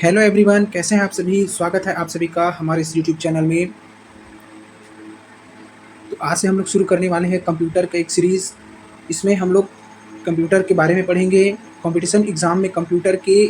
Hello everyone, कैसे हैं आप सभी। स्वागत है आप सभी का हमारे इस यूट्यूब चैनल में। तो आज से हम लोग शुरू करने वाले हैं कंप्यूटर का एक सीरीज़। इसमें हम लोग कंप्यूटर के बारे में पढ़ेंगे। कंपटीशन एग्ज़ाम में कंप्यूटर के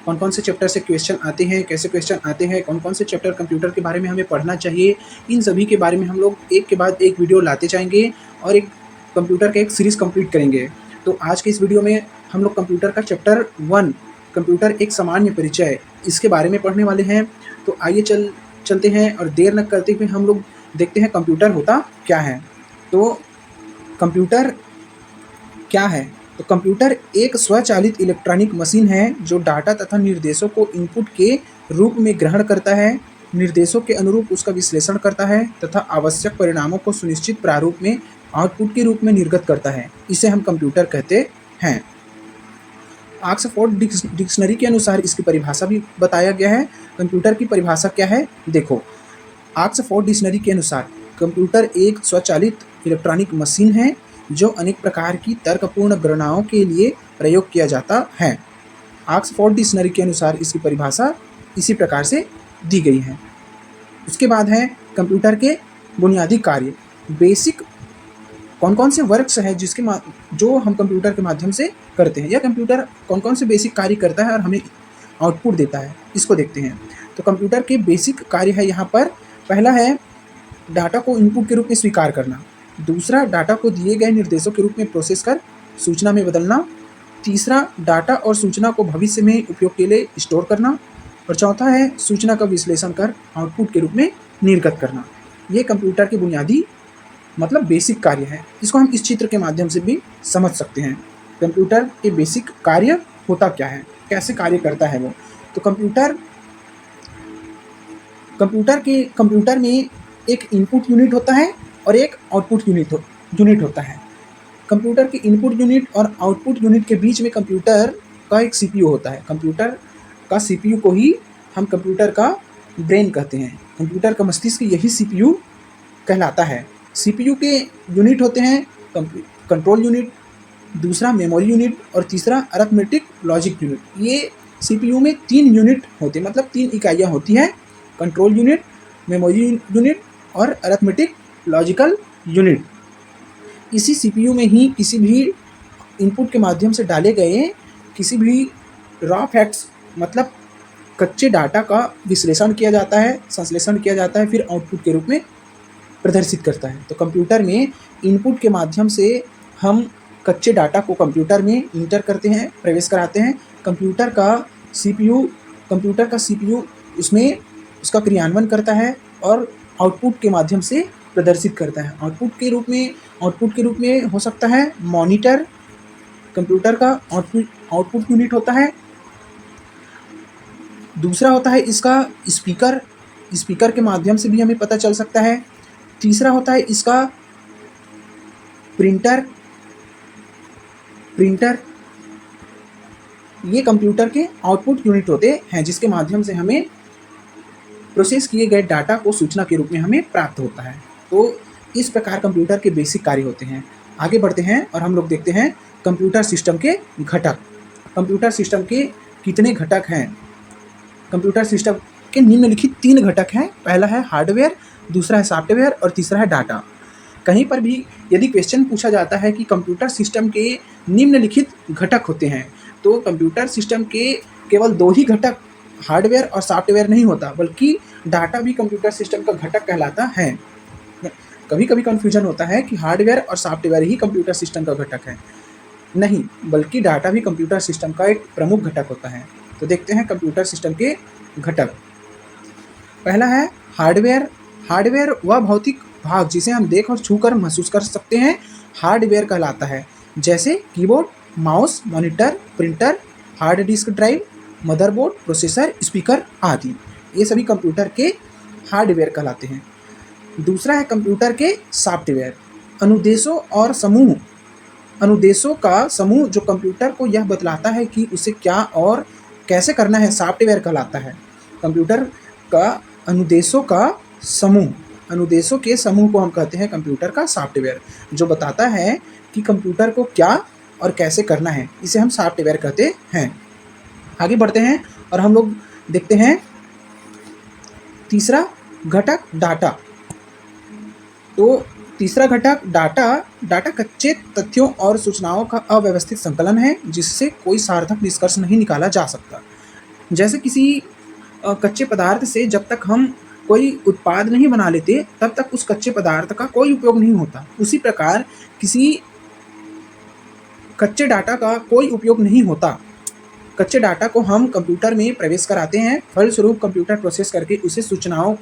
कौन-कौन से चैप्टर से क्वेश्चन आते हैं, कैसे क्वेश्चन आते हैं, कौन-कौन से चैप्टर कंप्यूटर के बारे में हमें पढ़ना चाहिए, इन सभी के बारे में हम लोग एक के बाद एक वीडियो लाते जाएँगे और एक कंप्यूटर का एक सीरीज़ कंप्लीट करेंगे। तो आज के इस वीडियो में हम लोग कंप्यूटर का चैप्टर 1 कंप्यूटर एक सामान्य परिचय, इसके बारे में पढ़ने वाले हैं। तो आइए चलते हैं और देर न करते हुए हम लोग देखते हैं कंप्यूटर होता क्या है। तो कंप्यूटर क्या है? तो कंप्यूटर एक स्वचालित इलेक्ट्रॉनिक मशीन है जो डाटा तथा निर्देशों को इनपुट के रूप में ग्रहण करता है, निर्देशों के अनुरूप उसका विश्लेषण करता है तथा आवश्यक परिणामों को सुनिश्चित प्रारूप में आउटपुट के रूप में निर्गत करता है। इसे हम कंप्यूटर कहते हैं। ऑक्सफोर्ड डिक्शनरी के अनुसार इसकी परिभाषा भी बताया गया है। कंप्यूटर की परिभाषा क्या है देखो। ऑक्सफोर्ड डिक्शनरी के अनुसार कंप्यूटर एक स्वचालित इलेक्ट्रॉनिक मशीन है जो अनेक प्रकार की तर्कपूर्ण गणनाओं के लिए प्रयोग किया जाता है। ऑक्सफोर्ड डिक्शनरी के अनुसार इसकी परिभाषा इसी प्रकार से दी गई है। उसके बाद है कंप्यूटर के बुनियादी कार्य। बेसिक कौन-कौन से वर्क्स हैं जो हम कंप्यूटर के माध्यम से करते हैं, या कंप्यूटर कौन-कौन से बेसिक कार्य करता है और हमें आउटपुट देता है, इसको देखते हैं। तो कंप्यूटर के बेसिक कार्य है यहाँ पर। पहला है डाटा को इनपुट के रूप में स्वीकार करना। दूसरा, डाटा को दिए गए निर्देशों के रूप में प्रोसेस कर सूचना में बदलना। तीसरा, डाटा और सूचना को भविष्य में उपयोग के लिए स्टोर करना। और चौथा है सूचना का विश्लेषण कर आउटपुट के रूप में निर्गत करना। ये कंप्यूटर के बुनियादी मतलब बेसिक कार्य है। इसको हम इस चित्र के माध्यम से भी समझ सकते हैं। कंप्यूटर के बेसिक कार्य होता क्या है, कैसे कार्य करता है वो। तो कंप्यूटर में एक इनपुट यूनिट होता है और एक आउटपुट यूनिट होता है। कंप्यूटर के इनपुट यूनिट और आउटपुट यूनिट के बीच में कंप्यूटर का एक सीपीयू होता है। कंप्यूटर का सीपीयू को ही हम कंप्यूटर का ब्रेन कहते हैं। कंप्यूटर का मस्तिष्क यही सीपीयू कहलाता है। सीपीयू के यूनिट होते हैं कंट्रोल यूनिट, दूसरा मेमोरी यूनिट और तीसरा अरिथमेटिक लॉजिक यूनिट। ये सीपीयू में 3 यूनिट होते हैं, मतलब 3 इकाइयाँ होती हैं। कंट्रोल यूनिट, मेमोरी यूनिट और अरिथमेटिक लॉजिकल यूनिट। इसी सीपीयू में ही किसी भी इनपुट के माध्यम से डाले गए किसी भी रॉ फैक्ट्स मतलब कच्चे डाटा का विश्लेषण किया जाता है, संश्लेषण किया जाता है, फिर आउटपुट के रूप में प्रदर्शित करता है। तो कंप्यूटर में इनपुट के माध्यम से हम कच्चे डाटा को कंप्यूटर में इंटर करते हैं, प्रवेश कराते हैं। कंप्यूटर का सीपीयू उसमें उसका क्रियान्वयन करता है और आउटपुट के माध्यम से प्रदर्शित करता है। आउटपुट के रूप में हो सकता है मॉनिटर, कंप्यूटर का आउटपुट यूनिट होता है। दूसरा होता है इसका स्पीकर के माध्यम से भी हमें पता चल सकता है। तीसरा होता है इसका प्रिंटर। ये कंप्यूटर के आउटपुट यूनिट होते हैं जिसके माध्यम से हमें प्रोसेस किए गए डाटा को सूचना के रूप में हमें प्राप्त होता है। तो इस प्रकार कंप्यूटर के बेसिक कार्य होते हैं। आगे बढ़ते हैं और हम लोग देखते हैं कंप्यूटर सिस्टम के घटक। कंप्यूटर सिस्टम के कितने घटक हैं? कंप्यूटर सिस्टम के निम्नलिखित 3 घटक हैं। पहला है हार्डवेयर, दूसरा है सॉफ्टवेयर और तीसरा है डाटा। कहीं पर भी यदि क्वेश्चन पूछा जाता है कि कंप्यूटर सिस्टम के निम्नलिखित घटक होते हैं, तो कंप्यूटर सिस्टम के केवल 2 ही घटक हार्डवेयर और सॉफ्टवेयर नहीं होता, बल्कि डाटा भी कंप्यूटर सिस्टम का घटक कहलाता है। कभी कभी कन्फ्यूजन होता है कि हार्डवेयर और सॉफ्टवेयर ही कंप्यूटर सिस्टम का घटक है। नहीं, बल्कि डाटा भी कंप्यूटर सिस्टम का एक प्रमुख घटक होता है। तो देखते हैं कंप्यूटर सिस्टम के घटक। पहला है हार्डवेयर। हार्डवेयर वह भौतिक भाग जिसे हम देख और छूकर महसूस कर सकते हैं, हार्डवेयर कहलाता है। जैसे keyboard, mouse, monitor, printer, hard disk drive, motherboard, processor, speaker आदि। ये सभी कंप्यूटर के हार्डवेयर कहलाते हैं। दूसरा है कंप्यूटर के सॉफ्टवेयर। अनुदेशों का समूह जो कंप्यूटर को यह बतलाता है कि उसे क्या और कैसे करना है, सॉफ्टवेयर कहलाता है। कंप्यूटर का अनुदेशों के समूह को हम कहते हैं कंप्यूटर का सॉफ्टवेयर, जो बताता है कि कंप्यूटर को क्या और कैसे करना है। इसे हम सॉफ्टवेयर कहते हैं। आगे बढ़ते हैं और हम लोग देखते हैं तीसरा घटक डाटा। तो तीसरा घटक डाटा कच्चे तथ्यों और सूचनाओं का अव्यवस्थित संकलन है जिससे कोई सार्थक निष्कर्ष नहीं निकाला जा सकता। जैसे किसी कच्चे पदार्थ से जब तक हम कोई उत्पाद नहीं बना लेते तब तक उस कच्चे पदार्थ का कोई उपयोग नहीं होता। उसी प्रकार किसी कच्चे डाटा का कोई उपयोग नहीं होता। कच्चे डाटा को हम कंप्यूटर में प्रवेश कराते हैं, फलस्वरूप कंप्यूटर प्रोसेस करके उसे सूचनाओं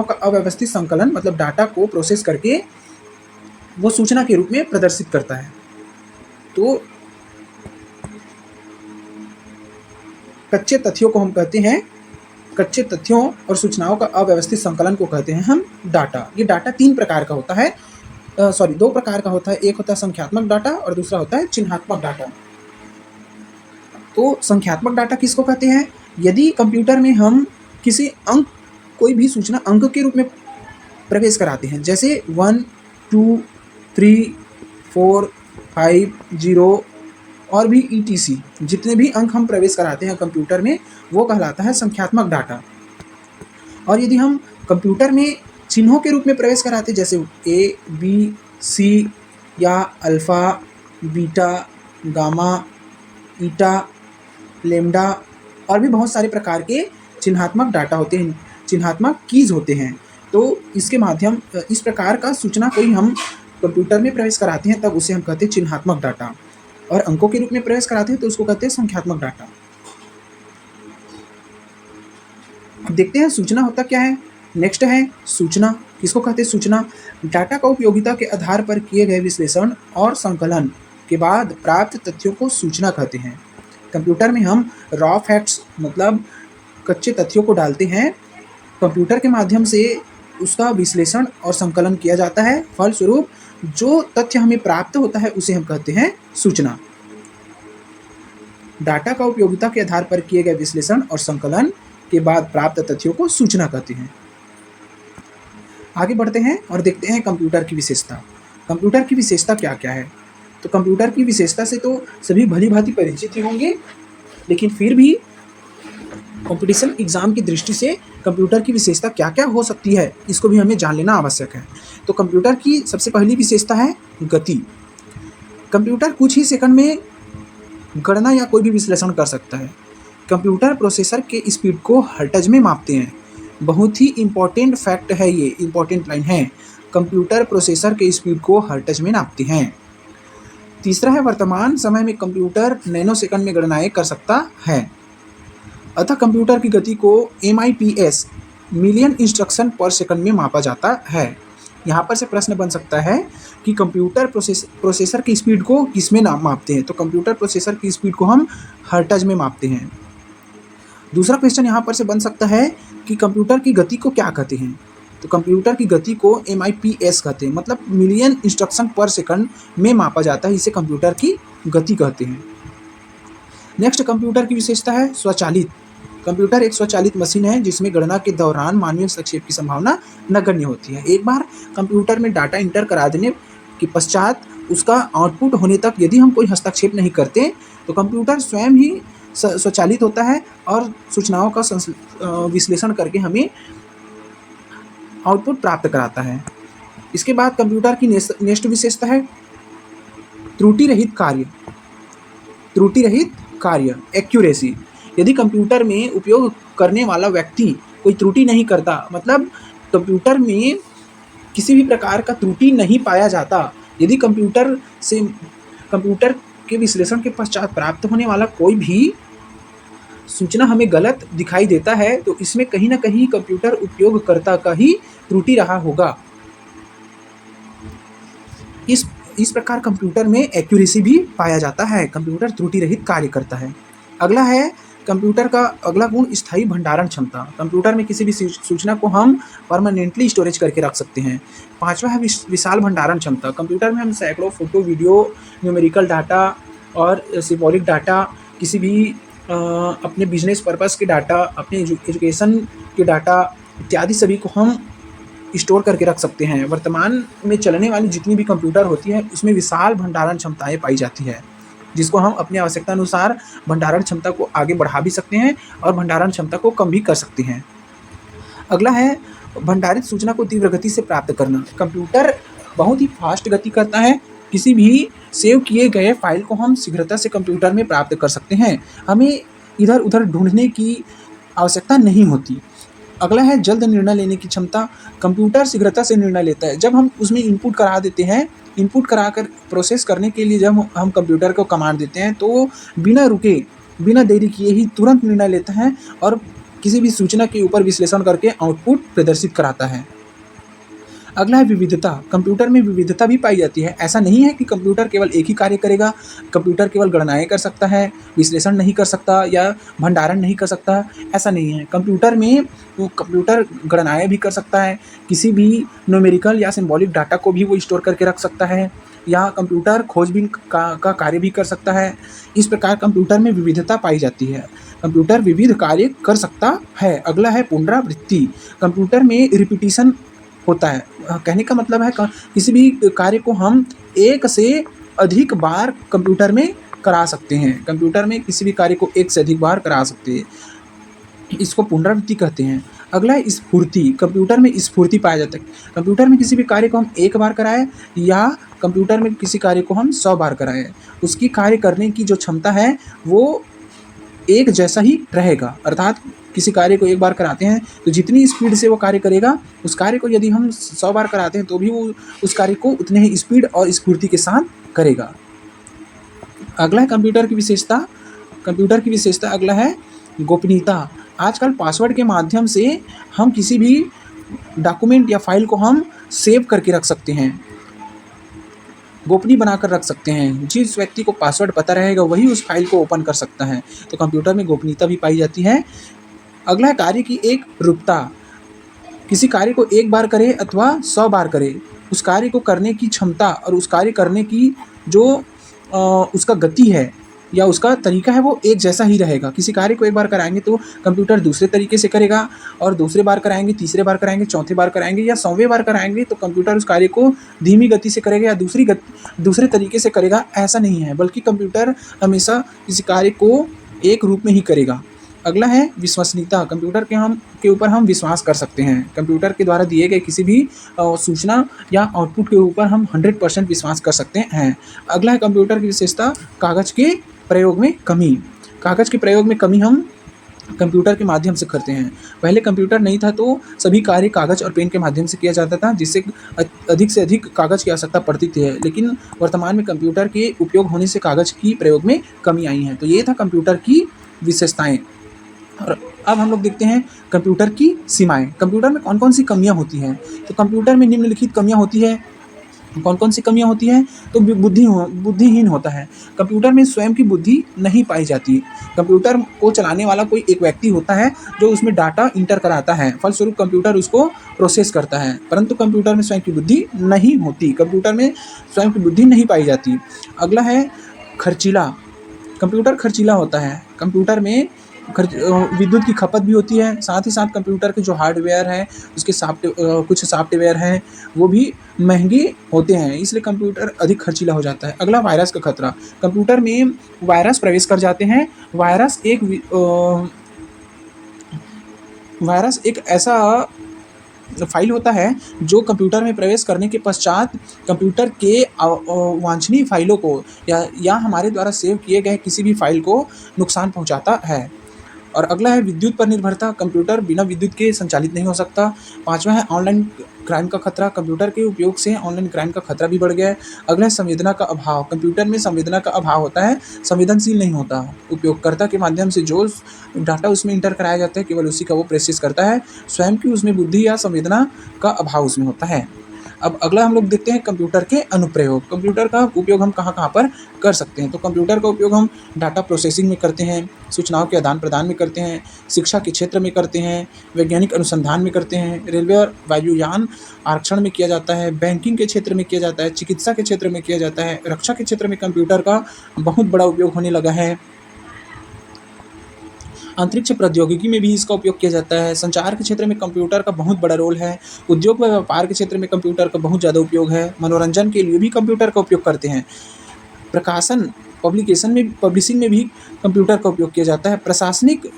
का अव्यवस्थित संकलन मतलब डाटा को प्रोसेस करके वो सूचना के रूप में प्रदर्शित करता है। तो कच्चे तथ्यों को हम कहते हैं, कच्चे तथ्यों और सूचनाओं का अव्यवस्थित संकलन को कहते हैं हम डाटा। ये डाटा तीन प्रकार का होता है, दो प्रकार का होता है। एक होता है संख्यात्मक डाटा और दूसरा होता है चिन्हात्मक डाटा। तो संख्यात्मक डाटा किसको कहते हैं? यदि कंप्यूटर में हम किसी अंक, कोई भी सूचना अंक के रूप में प्रवेश कराते हैं, जैसे 1 2 3 4 5 0 और भी ETC, जितने भी अंक हम प्रवेश कराते हैं कंप्यूटर में वो कहलाता है संख्यात्मक डाटा। और यदि हम कंप्यूटर में चिन्हों के रूप में प्रवेश कराते हैं, जैसे A B C या अल्फ़ा बीटा गामा ईटा लेम्डा और भी बहुत सारे प्रकार के चिन्हात्मक डाटा होते हैं, चिन्हात्मक कीज़ होते हैं। तो इसके माध्यम इस प्रकार का सूचना कोई हम कंप्यूटर में प्रवेश कराते हैं तब उसे हम कहते हैं चिन्हात्मक डाटा, और अंकों के रूप में प्रवेश कराते हैं तो उसको कहते हैं संख्यात्मक डाटा। अब देखते हैं सूचना होता क्या है। नेक्स्ट है सूचना। किसको कहते हैं सूचना? डाटा का उपयोगिता के आधार पर किए गए विश्लेषण और संकलन के बाद प्राप्त तथ्यों को सूचना कहते हैं। कंप्यूटर में हम रॉ फैक्ट्स मतलब कच्चे तथ्यों को डालते हैं, कंप्यूटर के माध्यम से उसका विश्लेषण और संकलन किया जाता है, फलस्वरूप जो तथ्य हमें प्राप्त होता है उसे हम कहते हैं सूचना। डाटा का उपयोगिता के आधार पर किए गए विश्लेषण और संकलन के बाद प्राप्त तथ्यों को सूचना कहते हैं। आगे बढ़ते हैं और देखते हैं कंप्यूटर की विशेषता। कंप्यूटर की विशेषता क्या क्या है? तो कंप्यूटर की विशेषता से तो सभी भली भांति परिचित ही होंगे, लेकिन फिर भी कंपटीशन एग्जाम की दृष्टि से कंप्यूटर की विशेषता क्या क्या हो सकती है इसको भी हमें जान लेना आवश्यक है। तो कंप्यूटर की सबसे पहली विशेषता है गति। कंप्यूटर कुछ ही सेकंड में गणना या कोई भी विश्लेषण कर सकता है। कंप्यूटर प्रोसेसर के स्पीड को हर्ट्ज में मापते हैं। बहुत ही इम्पोर्टेंट फैक्ट है, ये इम्पोर्टेंट लाइन है, कंप्यूटर प्रोसेसर के स्पीड को हर्ट्ज में नापते हैं। तीसरा है वर्तमान समय में कंप्यूटर नैनो सेकंड में गणनाएं कर सकता है, अतः कंप्यूटर की गति को MIPS मिलियन इंस्ट्रक्शन पर सेकंड में मापा जाता है। यहाँ पर से प्रश्न बन सकता है कि कंप्यूटर प्रोसेसर की स्पीड को किसमें मापते हैं? तो कंप्यूटर प्रोसेसर की स्पीड को हम हर्ट्ज में मापते हैं। दूसरा क्वेश्चन यहाँ पर से बन सकता है कि कंप्यूटर की गति को क्या कहते हैं? तो कंप्यूटर की गति को MIPS कहते हैं, मतलब मिलियन इंस्ट्रक्शन पर सेकंड में मापा जाता है, इसे कंप्यूटर की गति कहते हैं। नेक्स्ट कंप्यूटर की विशेषता है स्वचालित। कंप्यूटर एक स्वचालित मशीन है जिसमें गणना के दौरान मानवीय हस्तक्षेप की संभावना नगण्य होती है। एक बार कंप्यूटर में डाटा इंटर करा देने के पश्चात उसका आउटपुट होने तक यदि हम कोई हस्तक्षेप नहीं करते तो कंप्यूटर स्वयं ही स्वचालित होता है और सूचनाओं का विश्लेषण करके हमें आउटपुट प्राप्त कराता है। इसके बाद कंप्यूटर की नेक्स्ट विशेषता है त्रुटि रहित कार्य। त्रुटि रहित कार्य, एक्यूरेसी। यदि कंप्यूटर में उपयोग करने वाला व्यक्ति कोई त्रुटि नहीं करता, मतलब कंप्यूटर में किसी भी प्रकार का त्रुटि नहीं पाया जाता, यदि कंप्यूटर के विश्लेषण के पश्चात प्राप्त होने वाला कोई भी सूचना हमें गलत दिखाई देता है तो इसमें कहीं ना कहीं कंप्यूटर उपयोगकर्ता का ही त्रुटि रहा होगा। इस प्रकार कंप्यूटर में एक्यूरेसी भी पाया जाता है, कंप्यूटर त्रुटि रहित कार्य करता है। अगला है कंप्यूटर का अगला गुण स्थायी भंडारण क्षमता। कंप्यूटर में किसी भी सूचना को हम परमानेंटली स्टोरेज करके रख सकते हैं। पांचवा है विशाल भंडारण क्षमता। कंप्यूटर में हम सैकड़ों फोटो, वीडियो, न्यूमेरिकल डाटा और सिंबॉलिक डाटा, किसी भी अपने बिजनेस पर्पस के डाटा, अपने एजुकेशन के डाटा इत्यादि सभी को हम स्टोर करके रख सकते हैं। वर्तमान में चलने वाली जितनी भी कंप्यूटर होती है उसमें विशाल भंडारण क्षमताएं पाई जाती है। जिसको हम अपनी आवश्यकता अनुसार भंडारण क्षमता को आगे बढ़ा भी सकते हैं और भंडारण क्षमता को कम भी कर सकते हैं। अगला है भंडारित सूचना को तीव्र गति से प्राप्त करना। कंप्यूटर बहुत ही फास्ट गति करता है। किसी भी सेव किए गए फाइल को हम शीघ्रता से कंप्यूटर में प्राप्त कर सकते हैं। हमें इधर उधर ढूंढने की आवश्यकता नहीं होती। अगला है जल्द निर्णय लेने की क्षमता। कंप्यूटर शीघ्रता से निर्णय लेता है। जब हम उसमें इनपुट करा देते हैं, इनपुट कराकर प्रोसेस करने के लिए जब हम कंप्यूटर को कमांड देते हैं तो बिना रुके, बिना देरी किए ही तुरंत निर्णय लेता है और किसी भी सूचना के ऊपर विश्लेषण करके आउटपुट प्रदर्शित कराता है। अगला है विविधता। कंप्यूटर में विविधता भी पाई जाती है। ऐसा नहीं है कि कंप्यूटर केवल एक ही कार्य करेगा। कंप्यूटर केवल गणनाएं कर सकता है, विश्लेषण नहीं कर सकता या भंडारण नहीं कर सकता, ऐसा नहीं है। कंप्यूटर में वो कंप्यूटर गणनाएं भी कर सकता है, किसी भी न्यूमेरिकल या सिंबॉलिक डाटा को भी वो स्टोर करके रख सकता है, या कंप्यूटर खोजबीन का कार्य भी कर सकता है। इस प्रकार कंप्यूटर में विविधता पाई जाती है। कंप्यूटर विविध कार्य कर सकता है। अगला है पुनरावृत्ति। कंप्यूटर में रिपीटिशन होता है। कहने का मतलब है किसी भी कार्य को हम एक से अधिक बार कंप्यूटर में करा सकते हैं। कंप्यूटर में किसी भी कार्य को एक से अधिक बार करा सकते हैं, इसको पुनरावृत्ति कहते हैं। अगला है स्फूर्ति। कंप्यूटर में स्फूर्ति पाया जाता है। कंप्यूटर में किसी भी कार्य को हम एक बार कराएं या कंप्यूटर में किसी कार्य को हम 100 बार कराएं, उसकी कार्य करने की जो क्षमता है वो एक जैसा ही रहेगा। अर्थात किसी कार्य को एक बार कराते हैं तो जितनी स्पीड से वो कार्य करेगा, उस कार्य को यदि हम 100 बार कराते हैं तो भी वो उस कार्य को उतने ही स्पीड और स्फूर्ति के साथ करेगा। अगला है कंप्यूटर की विशेषता। कंप्यूटर की विशेषता अगला है गोपनीयता। आजकल पासवर्ड के माध्यम से हम किसी भी डॉक्यूमेंट या फाइल को हम सेव करके रख सकते हैं, गोपनीय बनाकर रख सकते हैं। जिस व्यक्ति को पासवर्ड पता रहेगा वही उस फाइल को ओपन कर सकता है। तो कंप्यूटर में गोपनीयता भी पाई जाती है। अगला है कार्य की एक रूपता। किसी कार्य को एक बार करे अथवा 100 बार करे, उस कार्य को करने की क्षमता और उस कार्य करने की जो उसका गति है या उसका तरीका है वो एक जैसा ही रहेगा। किसी कार्य को एक बार कराएंगे तो कंप्यूटर दूसरे तरीके से करेगा, और दूसरे बार कराएंगे, तीसरे बार कराएंगे, चौथे बार कराएंगे या 100वें बार कराएंगे तो कंप्यूटर उस कार्य को धीमी गति से करेगा या दूसरे तरीके से करेगा, ऐसा नहीं है। बल्कि कंप्यूटर हमेशा किसी कार्य को एक रूप में ही करेगा। अगला है विश्वसनीयता। कंप्यूटर के ऊपर हम विश्वास कर सकते हैं। कंप्यूटर के द्वारा दिए गए किसी भी सूचना या आउटपुट के ऊपर हम 100% विश्वास कर सकते हैं। अगला है कंप्यूटर की विशेषता कागज़ के प्रयोग में कमी। कागज़ के प्रयोग में कमी हम कंप्यूटर के माध्यम से करते हैं। पहले कंप्यूटर नहीं था तो सभी कार्य कागज़ और पेन के माध्यम से किया जाता था, जिससे अधिक से अधिक कागज़ की आवश्यकता पड़ती थी। लेकिन वर्तमान में कंप्यूटर के उपयोग होने से कागज़ की प्रयोग में कमी आई है। तो ये था कंप्यूटर की विशेषताएँ। और अब हम लोग देखते हैं कंप्यूटर की सीमाएं। कंप्यूटर में कौन कौन सी कमियां होती हैं। तो कंप्यूटर में निम्नलिखित कमियां होती है। कौन कौन सी कमियां होती हैं। तो बुद्धिहीन होता है। कंप्यूटर में स्वयं की बुद्धि नहीं पाई जाती। कंप्यूटर को चलाने वाला कोई एक व्यक्ति होता है जो उसमें डाटा इंटर कराता है, फलस्वरूप कंप्यूटर उसको प्रोसेस करता है, परंतु कंप्यूटर में स्वयं की बुद्धि नहीं होती। कंप्यूटर में स्वयं की बुद्धि नहीं पाई जाती। अगला है खर्चीला। कंप्यूटर खर्चीला होता है। कंप्यूटर में विद्युत की खपत भी होती है। साथ ही साथ कंप्यूटर के जो हार्डवेयर है उसके कुछ सॉफ्टवेयर हैं वो भी महंगे होते हैं, इसलिए कंप्यूटर अधिक खर्चीला हो जाता है। अगला वायरस का खतरा। कंप्यूटर में वायरस प्रवेश कर जाते हैं। वायरस एक ऐसा फाइल होता है जो कंप्यूटर में प्रवेश करने के पश्चात कंप्यूटर के वांछनीय फाइलों को या हमारे द्वारा सेव किए गए किसी भी फाइल को नुकसान पहुंचाता है। और अगला है विद्युत पर निर्भरता। कंप्यूटर बिना विद्युत के संचालित नहीं हो सकता। पांचवा है ऑनलाइन क्राइम का खतरा। कंप्यूटर के उपयोग से ऑनलाइन क्राइम का खतरा भी बढ़ गया है। अगला है संवेदना का अभाव। कंप्यूटर में संवेदना का अभाव होता है, संवेदनशील नहीं होता। उपयोगकर्ता के माध्यम से जो डाटा उसमें इंटर कराया जाता है केवल उसी का वो प्रोसेस करता है। स्वयं की उसमें बुद्धि या संवेदना का अभाव उसमें होता है। अब अगला हम लोग देखते हैं कंप्यूटर के अनुप्रयोग। कंप्यूटर का उपयोग हम कहाँ कहाँ पर कर सकते हैं। तो कंप्यूटर का उपयोग हम डाटा प्रोसेसिंग में करते हैं, सूचनाओं के आदान प्रदान में करते हैं, शिक्षा के क्षेत्र में करते हैं, वैज्ञानिक अनुसंधान में करते हैं, रेलवे और वायुयान आरक्षण में किया जाता है, बैंकिंग के क्षेत्र में किया जाता है, चिकित्सा के क्षेत्र में किया जाता है, रक्षा के क्षेत्र में कंप्यूटर का बहुत बड़ा उपयोग होने लगा है। अंतरिक्ष प्रौद्योगिकी में भी इसका उपयोग किया जाता है। संचार के क्षेत्र में कंप्यूटर का बहुत बड़ा रोल है। उद्योग व व्यापार के क्षेत्र में कंप्यूटर का बहुत ज़्यादा उपयोग है। मनोरंजन के लिए भी कंप्यूटर का उपयोग करते हैं। प्रकाशन पब्लिशिंग में भी कंप्यूटर का उपयोग किया जाता है, प्रशासनिक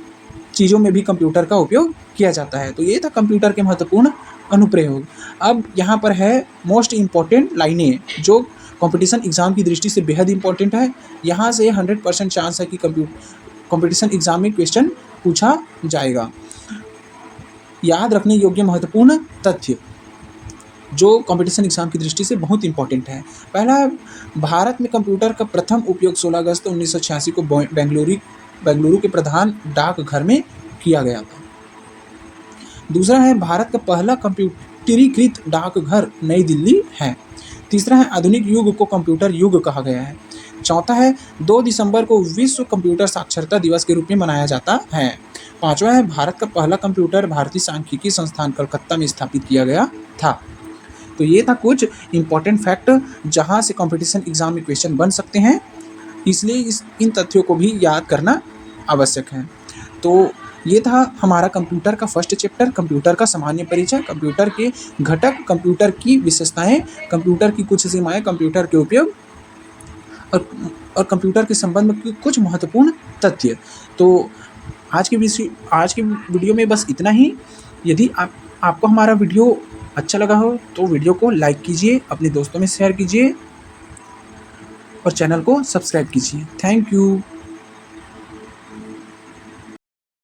चीज़ों में भी कंप्यूटर का उपयोग किया जाता है। तो ये था कंप्यूटर के महत्वपूर्ण अनुप्रयोग। अब यहाँ पर है मोस्ट इम्पॉर्टेंट लाइनें जो कंपटीशन एग्ज़ाम की दृष्टि से बेहद इंपॉर्टेंट है। यहाँ से 100% चांस है कि कंपटीशन एग्ज़ाम में क्वेश्चन पूछा जाएगा। याद रखने योग्य महत्वपूर्ण तथ्य जो कंपटीशन एग्ज़ाम की दृष्टि से बहुत इंपॉर्टेंट है। पहला, भारत में कंप्यूटर का प्रथम उपयोग 16 अगस्त 1986 को बेंगलुरु के प्रधान डाकघर में किया गया था। दूसरा है, भारत का पहला कंप्यूटरीकृत डाकघर नई दिल्ली है। तीसरा है, आधुनिक युग को कंप्यूटर युग कहा गया है। चौथा है, 2 दिसंबर को विश्व कंप्यूटर साक्षरता दिवस के रूप में मनाया जाता है। पांचवा है, भारत का पहला कंप्यूटर भारतीय सांख्यिकी संस्थान कलकत्ता में स्थापित किया गया था। तो ये था कुछ इंपॉर्टेंट फैक्ट जहाँ से कंपटीशन एग्ज़ाम में क्वेश्चन बन सकते हैं, इसलिए इन तथ्यों को भी याद करना आवश्यक है। तो ये था हमारा कंप्यूटर का फर्स्ट चैप्टर, कंप्यूटर का सामान्य परिचय, कंप्यूटर के घटक, कंप्यूटर की विशेषताएं, कंप्यूटर की कुछ सीमाएं, कंप्यूटर के उपयोग और कंप्यूटर के संबंध में कुछ महत्वपूर्ण तथ्य। तो आज के वीडियो में बस इतना ही। यदि आपको हमारा वीडियो अच्छा लगा हो तो वीडियो को लाइक कीजिए, अपने दोस्तों में शेयर कीजिए और चैनल को सब्सक्राइब कीजिए। Thank you.